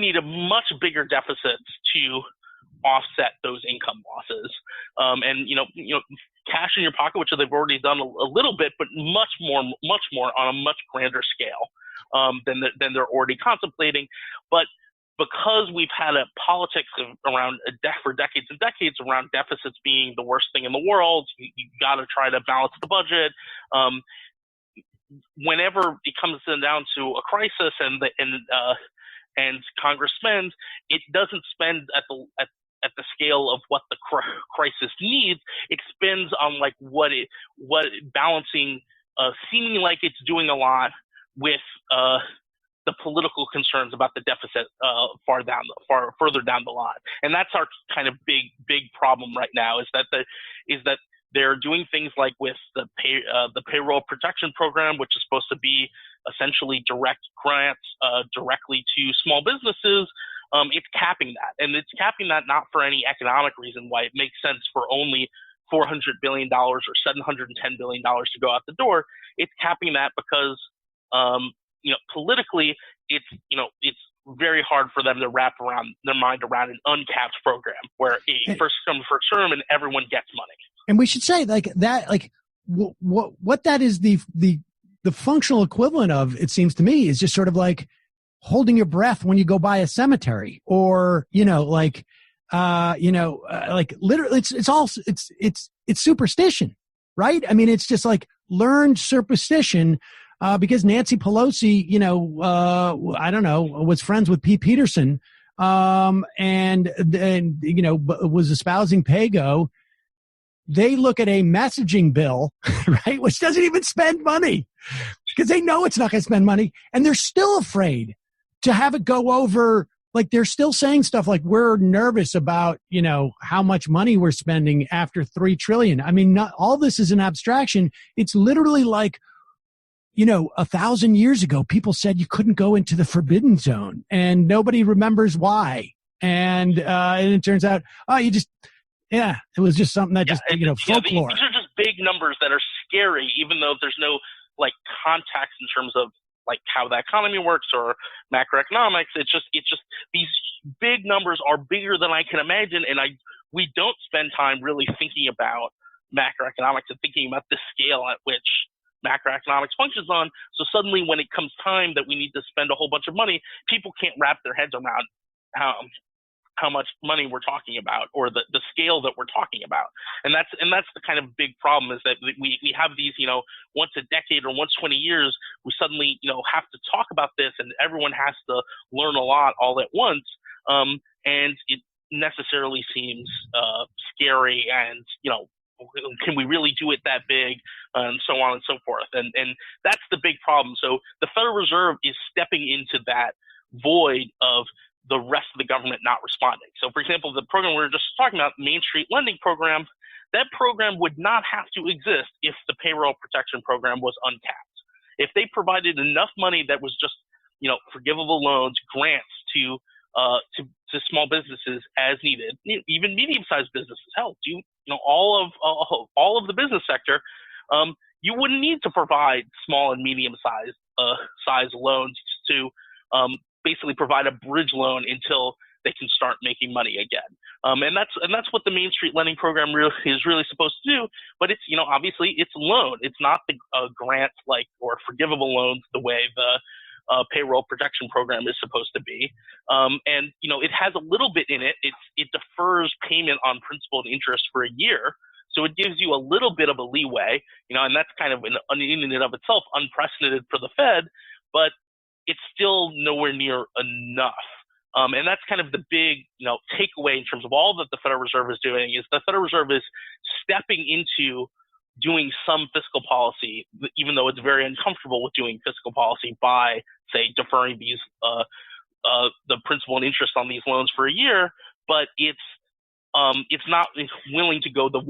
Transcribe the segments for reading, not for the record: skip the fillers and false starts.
need a much bigger deficit to offset those income losses. And cash in your pocket, which they've already done a little bit, but much more on a much grander scale than they're already contemplating. But because we've had a politics around for decades and decades around deficits being the worst thing in the world, you got to try to balance the budget. Whenever it comes down to a crisis and Congress spends, it doesn't spend at the scale of what the crisis needs. It spends on like what balancing, seeming like it's doing a lot with the political concerns about the deficit further down the line. And that's our kind of big problem right now is that they're doing things like with the payroll protection program, which is supposed to be essentially direct grants directly to small businesses. It's capping that, and it's capping that not for any economic reason why it makes sense for only $400 billion or $710 billion to go out the door. It's capping that because politically, it's very hard for them to wrap around their mind around an uncapped program where first come first serve and everyone gets money. And we should say like that, like what that is the functional equivalent of, it seems to me, is just sort of like holding your breath when you go by a cemetery, or like literally, it's superstition, right? I mean, it's just like learned superstition. Because Nancy Pelosi, I don't know, was friends with Pete Peterson, and was espousing PAYGO. They look at a messaging bill, right, which doesn't even spend money because they know it's not going to spend money, and they're still afraid to have it go over. Like, they're still saying stuff like, we're nervous about, how much money we're spending after $3 trillion. I mean, not all this is an abstraction. It's literally like, 1,000 years ago, people said you couldn't go into the forbidden zone, and nobody remembers why. And it turns out, it was just something that folklore. These are just big numbers that are scary, even though there's no like context in terms of like how the economy works or macroeconomics. It's just these big numbers are bigger than I can imagine, and we don't spend time really thinking about macroeconomics and thinking about the scale at which macroeconomics functions on. So suddenly when it comes time that we need to spend a whole bunch of money, people can't wrap their heads around how much money we're talking about or the scale that we're talking about. And that's the kind of big problem, is that we have these, once a decade or once 20 years, we suddenly, have to talk about this, and everyone has to learn a lot all at once. And it necessarily seems scary, and, can we really do it that big, and so on and so forth. And that's the big problem. So the Federal Reserve is stepping into that void of the rest of the government not responding. So, for example, the program we were just talking about, Main Street Lending Program, that program would not have to exist if the payroll protection program was uncapped. If they provided enough money that was just, forgivable loans, grants to small businesses as needed, even medium-sized businesses, hell, all of the business sector, you wouldn't need to provide small and medium-sized loans to basically provide a bridge loan until they can start making money again. And that's what the Main Street Lending Program is really supposed to do. But it's, obviously it's a loan. It's not the grant or forgivable loans the way the payroll protection program is supposed to be. And it has a little bit in it. It defers payment on principal and interest for a year. So it gives you a little bit of a leeway, and that's kind of in and of itself unprecedented for the Fed, but it's still nowhere near enough. And that's kind of the big, takeaway in terms of all that the Federal Reserve is doing, is the Federal Reserve is stepping into doing some fiscal policy, even though it's very uncomfortable with doing fiscal policy by, say, deferring these, the principal and interest on these loans for a year. But it's not willing to go the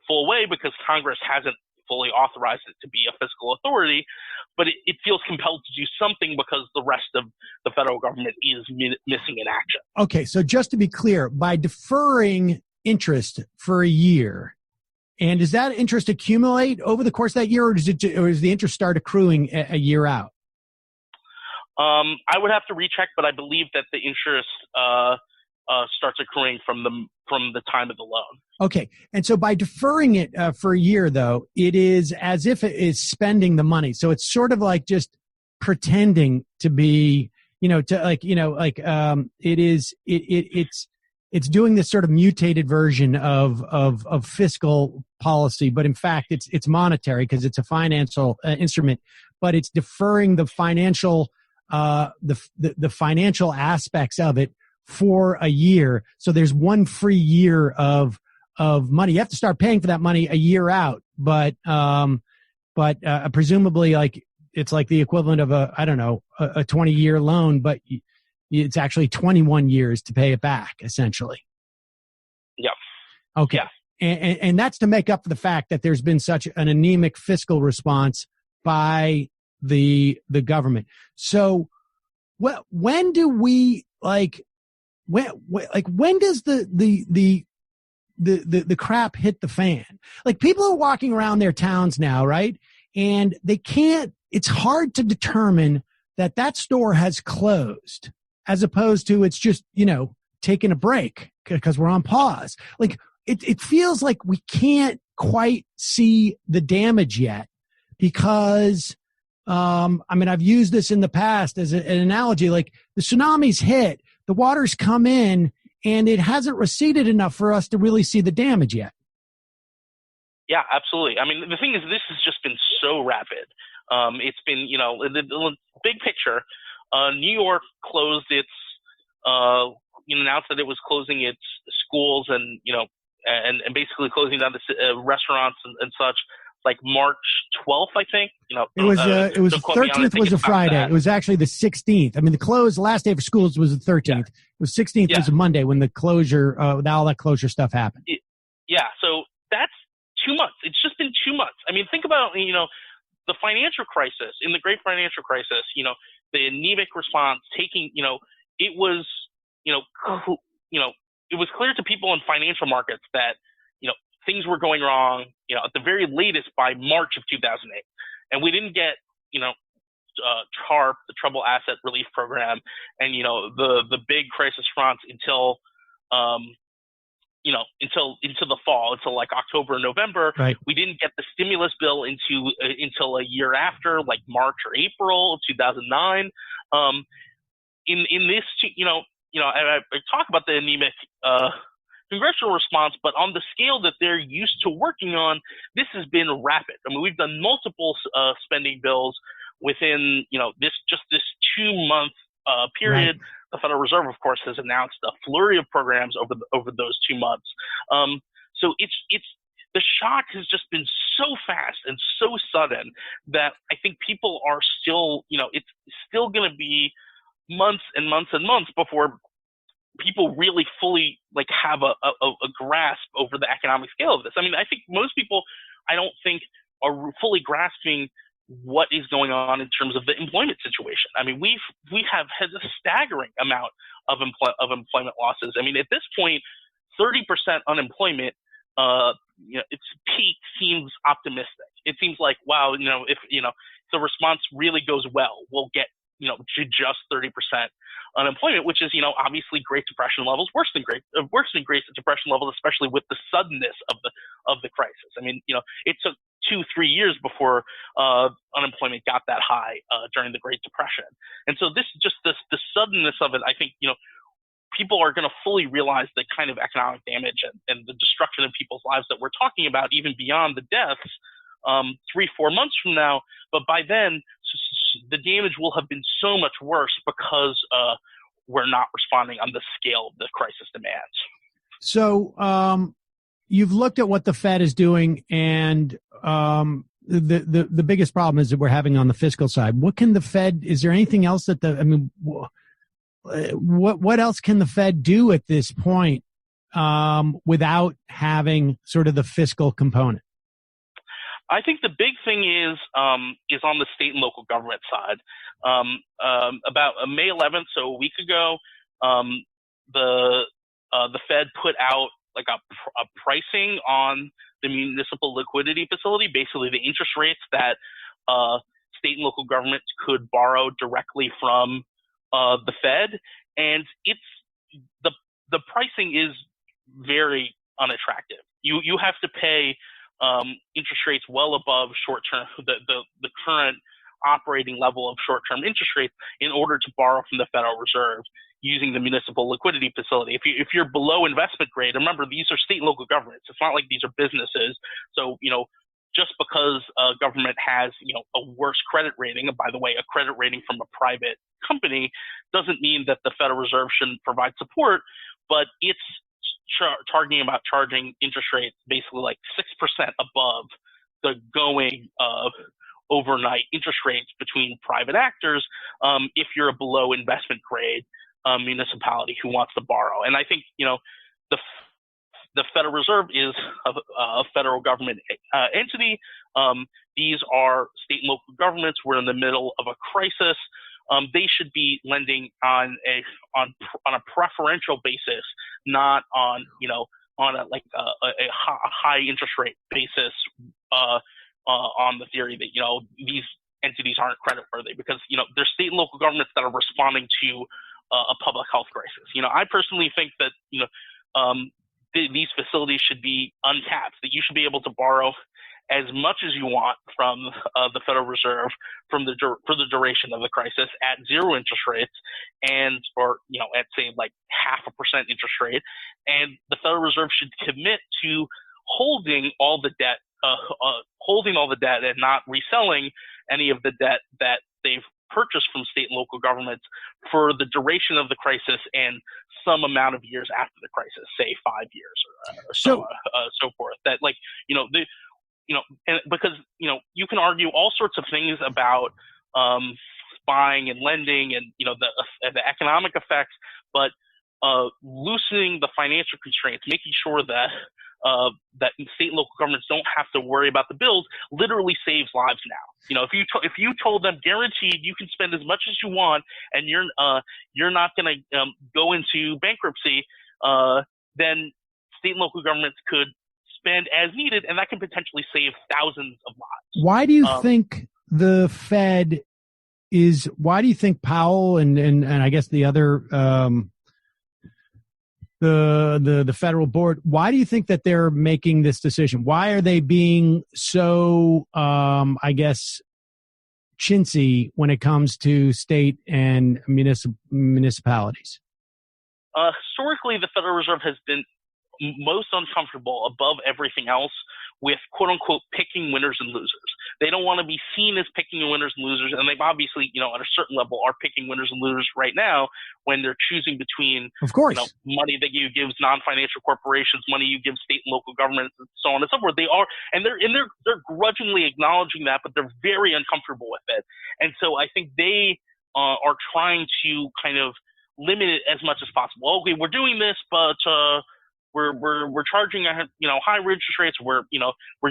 full way because Congress hasn't fully authorized it to be a fiscal authority, but it feels compelled to do something because the rest of the federal government is missing in action. Okay, so just to be clear, by deferring interest for a year, and does that interest accumulate over the course of that year, or does the interest start accruing a year out? I would have to recheck, but I believe that the interest starts accruing from the time of the loan. Okay. And so by deferring it for a year, though, it is as if it is spending the money. So it's sort of like just pretending to be, it's doing this sort of mutated version of fiscal policy, but in fact it's monetary because it's a financial instrument, but it's deferring the financial the financial aspects of it for a year. So there's one free year of money. You have to start paying for that money a year out, but presumably like it's like the equivalent of a 20-year loan, but it's actually 21 years to pay it back, essentially. Yeah. Okay. Yeah. And that's to make up for the fact that there's been such an anemic fiscal response by the government. So when do we when does the crap hit the fan? Like people are walking around their towns now, right? And it's hard to determine that store has closed as opposed to it's just, taking a break because we're on pause. Like it feels like we can't quite see the damage yet because, I've used this in the past as an analogy, like the tsunami's hit, the water's come in and it hasn't receded enough for us to really see the damage yet. Yeah, absolutely. I mean, the thing is, this has just been so rapid. It's been, the big picture. New York closed its, announced that it was closing its schools and basically closing down the restaurants and such, like March 12th, I think. It was 13th was a Friday. It was actually the 16th. I mean, the last day for schools was the 13th. Yeah. It was 16th was a Monday when the closure, all that closure stuff happened. Yeah, so that's 2 months. It's just been 2 months. I mean, think about, the financial crisis, in the great financial crisis, the anemic response taking, it was, it was clear to people in financial markets that, things were going wrong, at the very latest by March of 2008. And we didn't get, TARP, the Trouble Asset Relief Program, and, the big crisis response until into the fall, until like October and November. Right. We didn't get the stimulus bill until a year after, like March or April of 2009. In this, I talk about the anemic congressional response, but on the scale that they're used to working on, this has been rapid. I mean, we've done multiple spending bills within, this 2 month period. Right. The Federal Reserve, of course, has announced a flurry of programs over those 2 months. So it's the shock has just been so fast and so sudden that I think people are still, it's still going to be months and months and months before people really fully have a grasp over the economic scale of this. I mean, I think most people, I don't think, are fully grasping what is going on in terms of the employment situation. I mean, we have had a staggering amount of employment losses. I mean, at this point, 30% unemployment, its peak seems optimistic. It seems like, wow, if the response really goes well, we'll get to just 30% unemployment, which is obviously Great Depression levels, worse than Great Depression levels, especially with the suddenness of the crisis. I mean, it took 2-3 years before unemployment got that high during the Great Depression, and so this just the suddenness of it. I think people are going to fully realize the kind of economic damage and the destruction of people's lives that we're talking about, even beyond the deaths, 3-4 months from now. But by then, the damage will have been so much worse because we're not responding on the scale the crisis demands. So you've looked at what the Fed is doing, and the biggest problem is that we're having on the fiscal side. What can the Fed? Is there anything else that what else can the Fed do at this point without having sort of the fiscal component? I think the big thing is on the state and local government side. About May 11th, so a week ago, the Fed put out like a pricing on the municipal liquidity facility, basically the interest rates that state and local governments could borrow directly from the Fed, and the pricing is very unattractive. You have to pay interest rates well above short-term the current operating level of short-term interest rates in order to borrow from the Federal Reserve using the municipal liquidity facility. If you're below investment grade, remember these are state and local governments. It's not like these are businesses. So just because a government has a worse credit rating, and by the way, a credit rating from a private company, doesn't mean that the Federal Reserve shouldn't provide support. But it's talking about charging interest rates basically like 6% above the going overnight interest rates between private actors if you're a below investment grade municipality who wants to borrow. And I think the Federal Reserve is a federal government entity. These are state and local governments. We're in the middle of a crisis. They should be lending on a preferential basis, not on a high interest rate basis on the theory that these entities aren't creditworthy, because they're state and local governments that are responding to a public health crisis. I personally think that these facilities should be uncapped, that you should be able to borrow as much as you want from the Federal Reserve for the duration of the crisis at zero interest rates, or at say like 0.5% interest rate, and the Federal Reserve should commit to holding all the debt and not reselling any of the debt that they've purchased from state and local governments for the duration of the crisis and some amount of years after the crisis, say 5 years or so forth. That and because you can argue all sorts of things about buying and lending and the economic effects, but loosening the financial constraints, making sure that that state and local governments don't have to worry about the bills, literally saves lives now. If you told them guaranteed you can spend as much as you want and you're not going to go into bankruptcy, then state and local governments could spend as needed, and that can potentially save thousands of lives. Why do you think the Fed is? Why do you think Powell and I guess the other the federal board, why do you think that they're making this decision? Why are they being so I guess chintzy when it comes to state and municipalities? Historically, the Federal Reserve has been most uncomfortable above everything else with quote unquote picking winners and losers. They don't want to be seen as picking winners and losers, and they obviously, at a certain level are picking winners and losers right now when they're choosing between, of course, money that you give non-financial corporations, money you give state and local governments, and so on and so forth. They are, and they're grudgingly acknowledging that, but they're very uncomfortable with it. And so I think they are trying to kind of limit it as much as possible. Okay, we're doing this, but we're charging high interest rates. We're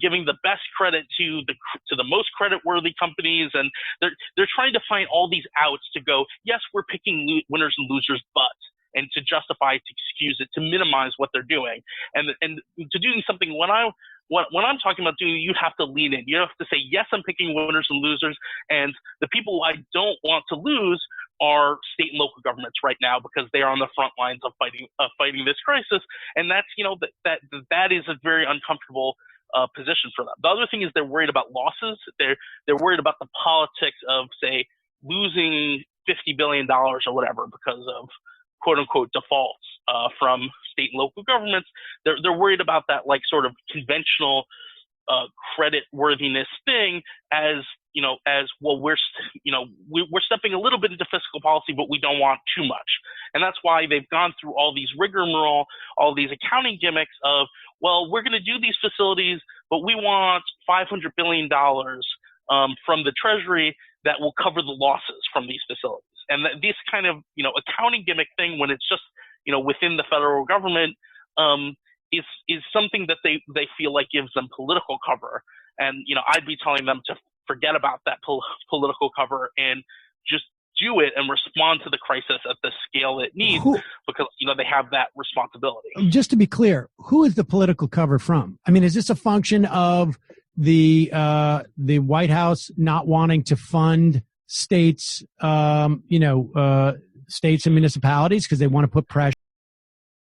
giving the best credit to the most credit-worthy companies, and they're trying to find all these outs to go, yes, we're picking winners and losers, but, and to justify, to excuse it, to minimize what they're doing, and to doing something. When I'm talking about doing, you have to lean in. You have to say, yes, I'm picking winners and losers, and the people I don't want to lose are state and local governments right now, because they are on the front lines of fighting this crisis, and that's that is a very uncomfortable position for them. The other thing is they're worried about losses. They're worried about the politics of, say, losing $50 billion or whatever because of quote unquote defaults from state and local governments. They're worried about that, like, sort of conventional credit worthiness thing, as well, we're stepping a little bit into fiscal policy, but we don't want too much. And that's why they've gone through all these rigmarole, all these accounting gimmicks of, well, we're going to do these facilities, but we want $500 billion from the Treasury that will cover the losses from these facilities. And this kind of, accounting gimmick thing, when it's just, within the federal government, is something that they feel like gives them political cover. And, I'd be telling them to forget about that political cover and just do it and respond to the crisis at the scale it needs, because, they have that responsibility. Just to be clear, who is the political cover from? I mean, is this a function of the White House not wanting to fund states, states and municipalities because they want to put pressure